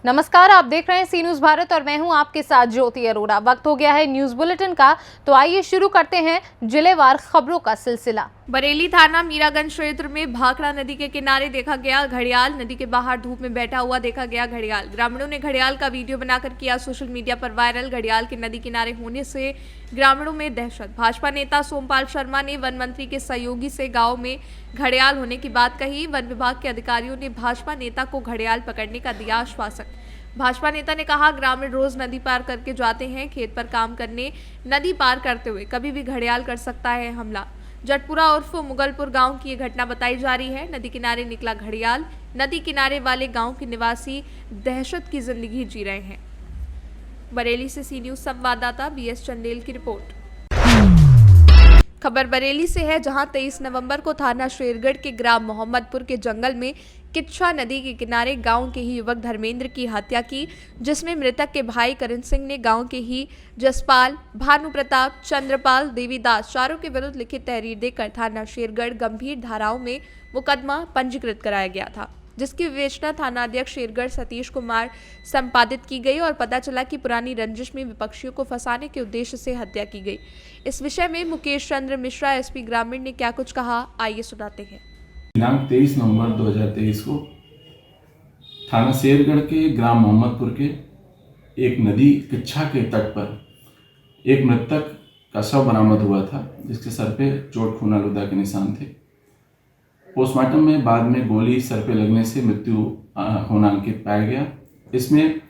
नमस्कार, आप देख रहे हैं सी न्यूज भारत और मैं हूं आपके साथ ज्योति अरोड़ा। वक्त हो गया है न्यूज बुलेटिन का, तो आइए शुरू करते हैं जिलेवार खबरों का सिलसिला। बरेली थाना मीरागंज क्षेत्र में भाखड़ा नदी के किनारे देखा गया घड़ियाल। नदी के बाहर धूप में बैठा हुआ देखा गया घड़ियाल। ग्रामीणों ने घड़ियाल का वीडियो बनाकर किया सोशल मीडिया पर वायरल। घड़ियाल के नदी किनारे होने से ग्रामीणों में दहशत। भाजपा नेता सोमपाल शर्मा ने वन मंत्री के सहयोगी से गांव में घड़ियाल होने की बात कही। वन विभाग के अधिकारियों ने भाजपा नेता को घड़ियाल पकड़ने का दिया आश्वासन। भाजपा नेता ने कहा, ग्रामीण रोज नदी पार करके जाते हैं खेत पर काम करने। नदी पार करते हुए कभी भी घड़ियाल कर सकता है हमला। जटपुरा उर्फ मुगलपुर गांव की ये घटना बताई जा रही है। नदी किनारे निकला घड़ियाल। नदी किनारे वाले गांव के निवासी दहशत की जिंदगी जी रहे हैं। बरेली से सी न्यूज संवाददाता बीएस चंदेल की रिपोर्ट। खबर बरेली से है, जहां 23 नवंबर को थाना शेरगढ़ के ग्राम मोहम्मदपुर के जंगल में किच्छा नदी के किनारे गांव के ही युवक धर्मेंद्र की हत्या की, जिसमें मृतक के भाई करण सिंह ने गांव के ही जसपाल, भानु प्रताप, चंद्रपाल, देवीदास चारों के विरुद्ध लिखित तहरीर देकर थाना शेरगढ़ गंभीर धाराओं में मुकदमा पंजीकृत कराया गया था, जिसकी विवेचना थानाध्यक्ष शेरगढ़ सतीश कुमार संपादित की गई और पता चला कि पुरानी रंजिश में विपक्षियों को फंसाने के उद्देश्य से हत्या की गई। इस विषय में मुकेश चंद्र मिश्रा एसपी ग्रामीण ने क्या कुछ कहा, आइए सुनाते हैं। दिनांक 23 नवंबर 2023 को थाना शेरगढ़ के ग्राम मोहम्मदपुर के एक नदी किच्छा के तट पर एक मृतक का शव बरामद हुआ था, जिसके सर पे चोट खूनालुदा के निशान थे। पोस्टमार्टम में बाद में गोली सर पे लगने से मृत्यु होना अंकित पाया गया। इसमें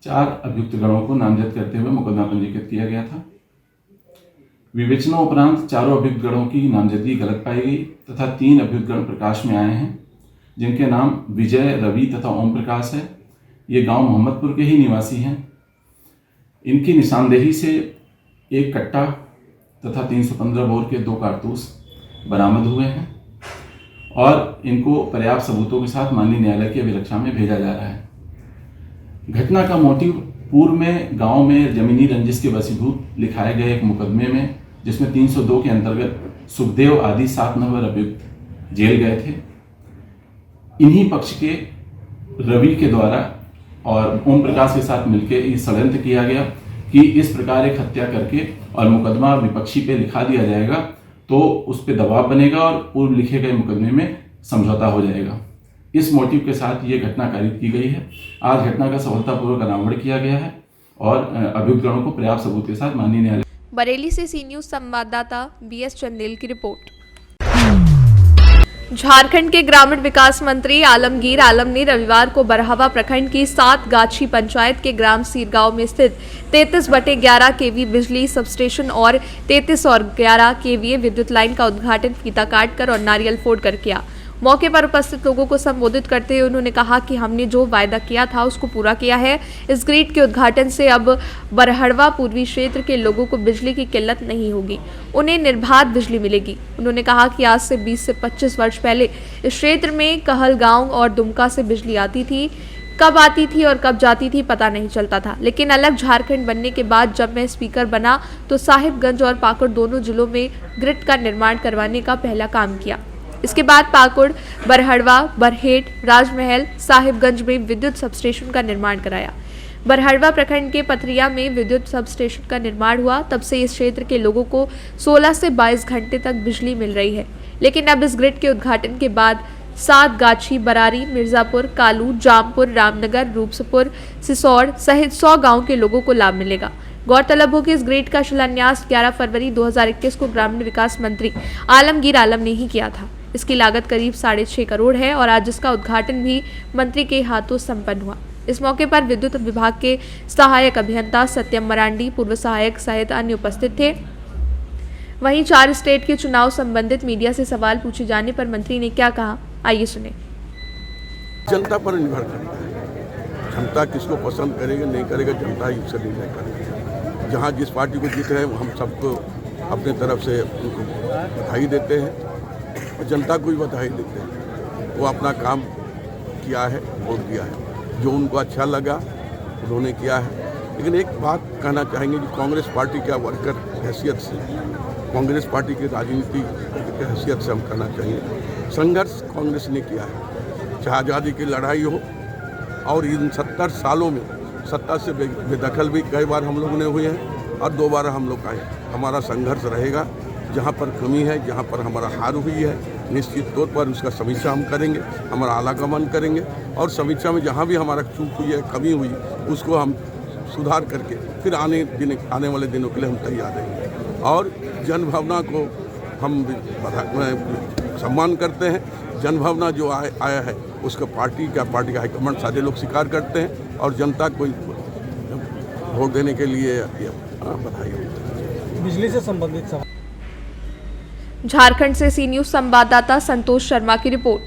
4 अभियुक्त गणों को नामजद करते हुए मुकदमा पंजीकृत किया गया था। विवेचना उपरांत चारों अभियुक्त गणों की नामजदगी गलत पाई गई तथा 3 अभियुक्त गण प्रकाश में आए हैं, जिनके नाम विजय, रवि तथा ओम प्रकाश है। ये गांव मोहम्मदपुर के ही निवासी हैं। इनकी निशानदेही से एक कट्टा तथा 315 बोर के 2 कारतूस बरामद हुए हैं और इनको पर्याप्त सबूतों के साथ माननीय न्यायालय की अभिरक्षा में भेजा जा रहा है। घटना का मोटिव पूर्व में गांव में जमीनी रंजिश के वशीभूत लिखाए गए एक मुकदमे में, जिसमें 302 के अंतर्गत सुखदेव आदि 7 नंबर अभियुक्त जेल गए थे। इन्हीं पक्ष के रवि के द्वारा और ओम प्रकाश के साथ मिलकर ये षड्यंत्र किया गया कि इस प्रकार एक हत्या करके और मुकदमा विपक्षी पे लिखा दिया जाएगा तो उस पर दबाव बनेगा और पूर्व लिखे गए मुकदमे में समझौता हो जाएगा। इस मोटिव के साथ ये घटना कारित की गई है। आज घटना का सफलतापूर्वक अनावरण किया गया है और अभियुक्त गणों को पर्याप्त सबूत के साथ माननीय न्यायालय। बरेली से सी न्यूज संवाददाता बीएस चंदेल की रिपोर्ट। झारखंड के ग्रामीण विकास मंत्री आलमगीर आलम ने रविवार को बरहवा प्रखंड की 7 गाछी पंचायत के ग्राम सीरगांव में स्थित 33/11 केवी बिजली सबस्टेशन और 33 और 11 केवीए विद्युत लाइन का उद्घाटन फीता काटकर और नारियल फोड़कर किया। मौके पर उपस्थित लोगों को संबोधित करते हुए उन्होंने कहा कि हमने जो वायदा किया था उसको पूरा किया है। इस ग्रिड के उद्घाटन से अब बरहड़वा पूर्वी क्षेत्र के लोगों को बिजली की किल्लत नहीं होगी, उन्हें निर्बाध बिजली मिलेगी। उन्होंने कहा कि आज से 20 से 25 वर्ष पहले इस क्षेत्र में कहलगांव और दुमका से बिजली आती थी। कब आती थी और कब जाती थी पता नहीं चलता था, लेकिन अलग झारखंड बनने के बाद जब मैं स्पीकर बना तो साहिबगंज और पाकुड़ दोनों जिलों में ग्रिड का निर्माण करवाने का पहला काम किया। इसके बाद पाकुड़, बरहड़वा, बरहेट, राजमहल, साहिबगंज में विद्युत सबस्टेशन का निर्माण कराया। बरहड़वा प्रखंड के पथरिया में विद्युत सबस्टेशन का निर्माण हुआ। तब से इस क्षेत्र के लोगों को 16 से 22 घंटे तक बिजली मिल रही है, लेकिन अब इस ग्रिड के उद्घाटन के बाद 7 गाछी, बरारी, मिर्जापुर, कालू, जामपुर, रामनगर, रूपसपुर, सिसौड़ सहित 100 गाँव के लोगों को लाभ मिलेगा। गौरतलब हो कि इस ग्रिड का शिलान्यास 11 फरवरी 2021 को ग्रामीण विकास मंत्री आलमगीर आलम ने ही किया था। इसकी लागत करीब 6.5 करोड़ है और आज इसका उद्घाटन भी मंत्री के हाथों संपन्न हुआ। इस मौके पर विद्युत विभाग के सहायक अभियंता सत्यम मरांडी, पूर्व सहायक सहित अन्य उपस्थित थे। वहीं 4 स्टेट के चुनाव संबंधित मीडिया से सवाल पूछे जाने पर मंत्री ने क्या कहा, आइए सुने। जनता पर निर्भर करता है, जनता किसको पसंद करेगा नहीं करेगा जनता ही उससे निर्णय करेगी। जहाँ जिस पार्टी को जीत रहे हैं हम सबको अपने तरफ से उनको बधाई देते हैं और जनता को भी बधाई देते हैं। वो अपना काम किया है, वोट दिया है, जो उनको अच्छा लगा उन्होंने किया है। लेकिन एक बात कहना चाहेंगे कि कांग्रेस पार्टी के वर्कर हैसियत से, कांग्रेस पार्टी की राजनीति की हैसियत से हम कहना चाहिए, संघर्ष कांग्रेस ने किया है। चाहे आज़ादी की लड़ाई हो और इन 70 सालों में सत्ता से बेदखल भी कई बार हम लोगों ने हुए हैं और दोबारा हम लोग आए। हमारा संघर्ष रहेगा, जहाँ पर कमी है, जहाँ पर हमारा हार हुई है, निश्चित तौर पर उसका समीक्षा हम करेंगे, हमारा आलाकमान करेंगे और समीक्षा में जहाँ भी हमारा चूक हुई है, कमी हुई, उसको हम सुधार करके फिर आने वाले दिनों के लिए हम तैयार रहेंगे। और जनभावना को हम सम्मान करते हैं। जनभावना जो आया है उसका पार्टी का हाईकमांड सारे लोग स्वीकार करते हैं और जनता को वोट देने के लिए बधाई हो। बिजली से संबंधित सवाल। झारखंड से सी न्यूज संवाददाता संतोष शर्मा की रिपोर्ट।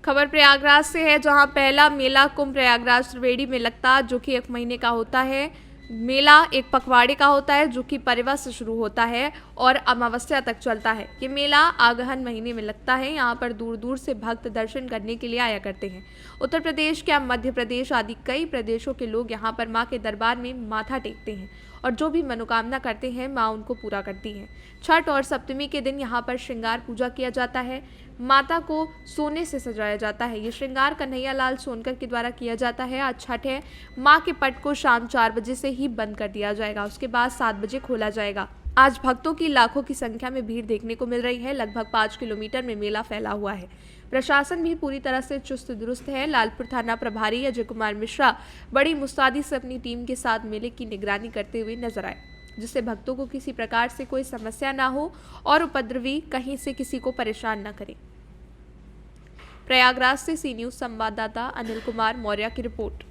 खबर प्रयागराज से है, जहां पहला मेला कुंभ प्रयागराज त्रिवेणी में लगता, जो कि 1 महीने का होता है। मेला एक पखवाड़े का होता है जो कि परिवा से शुरू होता है और अमावस्या तक चलता है। ये मेला आगहन महीने में लगता है। यहाँ पर दूर दूर से भक्त दर्शन करने के लिए आया करते हैं। उत्तर प्रदेश क्या मध्य प्रदेश आदि कई प्रदेशों के लोग यहाँ पर माँ के दरबार में माथा टेकते हैं और जो भी मनोकामना करते हैं माँ उनको पूरा करती हैं। छठ और सप्तमी के दिन यहाँ पर श्रृंगार पूजा किया जाता है। माता को सोने से सजाया जाता है। ये श्रृंगार कन्हैया लाल सोनकर के द्वारा किया जाता है। आज छठ है। माँ के पट को शाम 4 बजे से ही बंद कर दिया जाएगा, उसके बाद 7 बजे खोला जाएगा। आज भक्तों की लाखों की संख्या में भीड़ देखने को मिल रही है। लगभग 5 किलोमीटर में मेला फैला हुआ है। प्रशासन भी पूरी तरह से चुस्त दुरुस्त है। लालपुर थाना प्रभारी अजय कुमार मिश्रा बड़ी मुस्तैदी से अपनी टीम के साथ मेले की निगरानी करते हुए नजर आए, जिससे भक्तों को किसी प्रकार से कोई समस्या ना हो और उपद्रवी कहीं से किसी को परेशान न करें। प्रयागराज से सी न्यूज संवाददाता अनिल कुमार मौर्य की रिपोर्ट।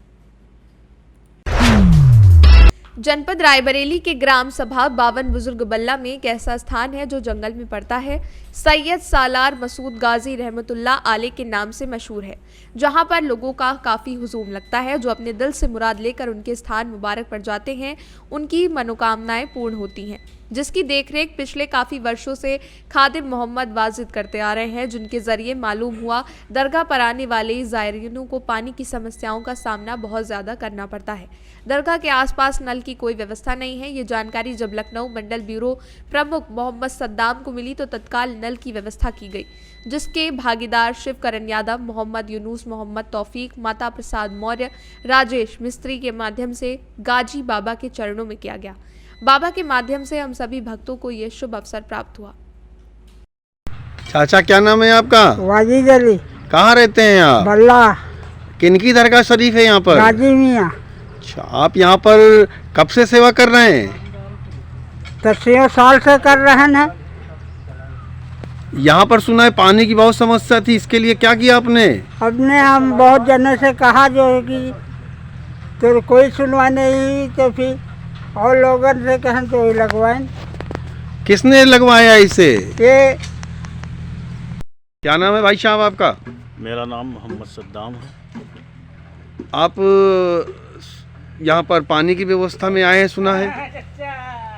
जनपद रायबरेली के ग्राम सभा 52 बुजुर्ग बल्ला में एक ऐसा स्थान है जो जंगल में पड़ता है। सैयद सालार मसूद गाजी रहमतुल्लाह आले के नाम से मशहूर है, जहां पर लोगों का काफ़ी हुजूम लगता है। जो अपने दिल से मुराद लेकर उनके स्थान मुबारक पर जाते हैं, उनकी मनोकामनाएं पूर्ण होती हैं, जिसकी देखरेख पिछले काफ़ी वर्षों से खादिम मोहम्मद वाजिद करते आ रहे हैं, जिनके जरिए मालूम हुआ दरगाह पर आने वाले ज़ायरीनों को पानी की समस्याओं का सामना बहुत ज़्यादा करना पड़ता है। दरगाह के आसपास नल की कोई व्यवस्था नहीं है। ये जानकारी जब लखनऊ मंडल ब्यूरो प्रमुख मोहम्मद सद्दाम को मिली तो तत्काल नल की व्यवस्था की गई, जिसके भागीदार शिवकरण यादव, मोहम्मद यूनुस, मोहम्मद तौफीक, माता प्रसाद मौर्य, राजेश मिस्त्री के माध्यम से गाजी बाबा के चरणों में किया गया। बाबा के माध्यम से हम सभी भक्तों को ये शुभ अवसर प्राप्त हुआ। चाचा क्या नाम है आपका? वाजिद अली। कहाँ रहते हैं आप? बल्ला। किनकी दरगाह शरीफ है यहाँ पर? गाजी मियाँ। अच्छा, आप यहाँ पर कब से सेवा कर रहे हैं? 10 साल से कर रहे हैं। यहाँ पर सुना है पानी की बहुत समस्या थी, इसके लिए क्या किया आपने? हमने हम बहुत जनों से कहा जो है कि तो कोई सुनवाई नहीं, तो फिर और लोगों से कहें तो ही लगवाएं। किसने लगवाया इसे? ये क्या नाम है भाई साहब आपका? मेरा नाम मोहम्मद सद्दाम है। आप यहाँ पर पानी की व्यवस्था में आए हैं सुना है?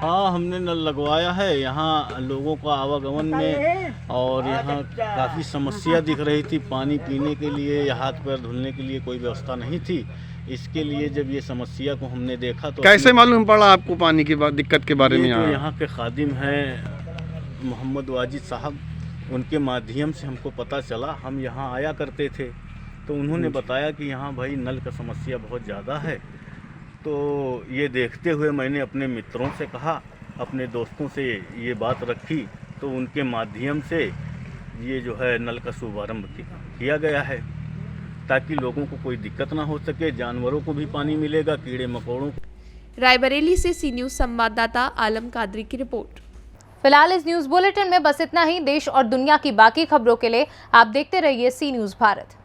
हाँ, हमने नल लगवाया है। यहाँ लोगों का आवागमन में और यहाँ काफ़ी समस्या दिख रही थी। पानी पीने के लिए या हाथ पैर धुलने के लिए कोई व्यवस्था नहीं थी। इसके लिए जब ये समस्या को हमने देखा तो कैसे मालूम पड़ा आपको पानी की दिक्कत के बारे में? यहाँ के खादिम हैं मोहम्मद वाजिद साहब, उनके माध्यम से हमको पता चला। हम यहाँ आया करते थे तो उन्होंने बताया कि यहाँ भाई नल का समस्या बहुत ज़्यादा है। तो ये देखते हुए मैंने अपने मित्रों से कहा, अपने दोस्तों से ये बात रखी, तो उनके माध्यम से ये जो है नल का शुभारंभ किया गया है, ताकि लोगों को कोई दिक्कत ना हो सके, जानवरों को भी पानी मिलेगा, कीड़े मकोड़ों को। रायबरेली से सी न्यूज संवाददाता आलम कादरी की रिपोर्ट। फिलहाल इस न्यूज बुलेटिन में बस इतना ही। देश और दुनिया की बाकी खबरों के लिए आप देखते रहिए सी न्यूज भारत।